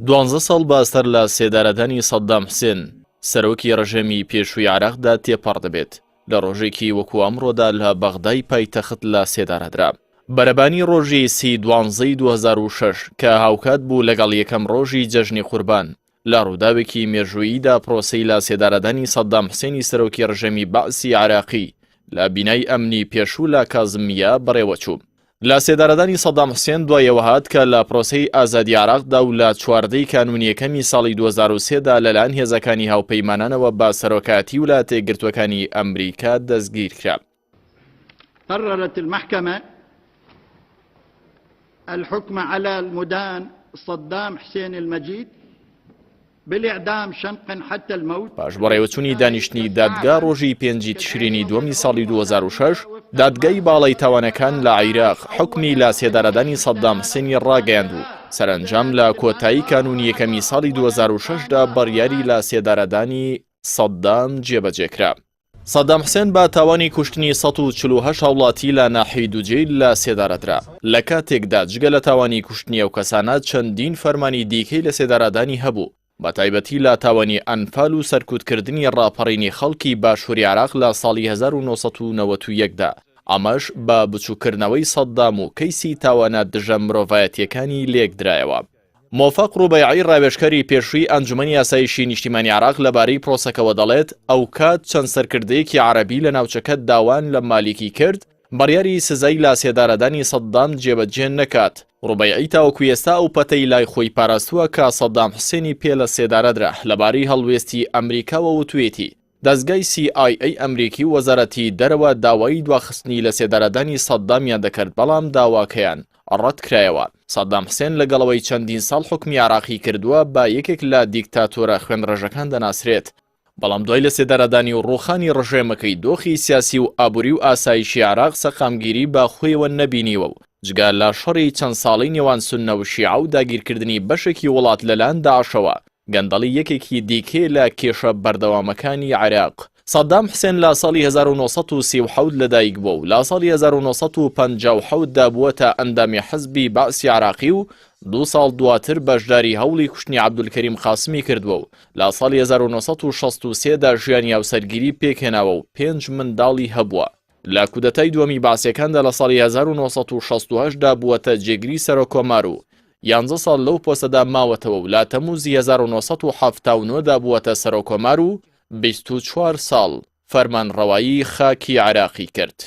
12 ساڵ باشتر لە سێدارەدانی سەدام حوسێن سەرۆکی ڕژێمی پێشووی عێراقدا تێپەڕ دەبێت لە ڕۆژێکی وەکو ئەمڕۆدا لە بەغدای پایتەخت لە سێدارەدرا. بەرەبانی ڕۆژی 12ی 2006 کە هاوکات بوو لەگەڵ یەکەم ڕۆژی جەژنی قوربان لە ڕووداوێکی مێژووییدا پرۆسەی لە سێدارەدانی سەدام حوسێنی سەرۆکی ڕژێمی بەعسی عێراقی لە بینای ئەمنی پێشوو لە کازمیە بەڕێوەچوو. لە سێدارەدانی سەدام حوسێن دوایەوە هات کە لە پرۆسەی ئازادی عێراقدا و لە 14ی کانونیەکەمی ساڵی 2003دا لەلایەن هێزەکانی هاوپەیمانانەوە بە سەرۆکایەتی ویلایەتە یەکگرتووەکانی ئەمریکا دەستگیر کرا. قررت المحكمة الحكم على المدان صدام حسين المجيد بالإعدام شنقا حتى الموت. باش بەڕێوەچوونی دانیشتنی دادگا ڕۆژی 5 تشرینی دووەمی ساڵی 2006 دادگای باڵای تاوانەکان لە عێراق حکمی لە سێدارەدانی سەدام حوسێنی ڕاگەیاند و سەرنجام لە کۆتایی کانونی یەکەمی ساڵی 2006دا بڕیاری لە سێدارەدانی سەدام جێبەجێکرا. سەدام حوسێن بە تاوانی کوشتنی 148 هاوڵاتی لە ناحیەی دووجێی لە سێدارەدرا. لە کاتێکدا جگە لە تاوانی کوشتنی ئەو کەسانە چەندین فەرمانی دیکەی لە سێدارەدانی هەبوو، بە تایبەتی لە تاوانی ئەنفال و سەرکوتکردنی ڕاپەڕینی خەڵکی باشووری عێراق لە ساڵی 1991دا. ئەمەش بە بچووکردنەوەی سەدام و کەیسی تاوانە دژە مرۆڤایەتیەکانی لێک درایەوە. مۆفەق ڕوبەیعی ڕاوێژکەری پێشووی ئەنجومەنی یاسایشی نیشتیمانی عێراق لەبارەی پرۆسەکەوە دەڵێت ئەو کات چەند سەرکردەیەکی عەرەبی لە ناوچەکە داوان لە مالیکی کرد بڕیاری سزای لە سێدارەدانی سەدام جێبەجێ نەکات. ڕوبەیعی تاوەکو ئێستا ئەو پەتەی لای خۆی پاراستووە کە سەدام حوسێنی پێ لە سێدارەدرا لەبارەی هەڵوێستی ئەمریکاوە وتوێتی دەستگای CIA ئەمریکی وەزارەتی دەرەوە داوای دواخستنی لە سێدارەدانی سەدامیان دەکرد، بەڵام داواکەیان ڕەت کرایەوە. سەدام حوسێن لەگەڵەوەی چەندین ساڵ حکمی عێراقی کردووە بە یەکێک لە دیکتاتۆرە خوێنڕێژەکان دەناسرێت، بەڵام دوای لە سێدارەدانی و ڕوخانی ڕژێمەکەی دۆخی سیاسی و ئابووری و ئاسایشی عێراق سەقامگیری بە خۆیەوە نەبینیوە و جگە لە شەڕی چەند ساڵی نێوان سوننە و شیعە و داگیرکردنی بەشێکی وڵات لەلایەن داعشەوە گەندەڵی یەکێکی دیکێ لە کێشە بەردەوامەکانی عێراق. سەدام حوسێن لە ساڵی 1937 لەدایک بووە و لە ساڵی 1957دا بووەتە ئەندامی حزبی بەعسی عێراقی و 2 ساڵ دواتر بەشداری هەوڵی کوشتنی عەبدولکەریم قاسمی کردووە و لە ساڵی 1963دا ژیانی هاوسەرگیری پێکهێناوە و 5 منداڵی هەبووە. لە کودەتای دووەمی بەعسیەکاندا لە ساڵی 1968دا بووەتە جێگری سەرۆکۆمار و 11 ساڵ لەو پۆستەدا ماوەتەوە و لە تەمووزی 1979دا بووەتە سەرۆکۆمار و 24 ساڵ فەرمانڕەوایی خاکی عێراقی کرد.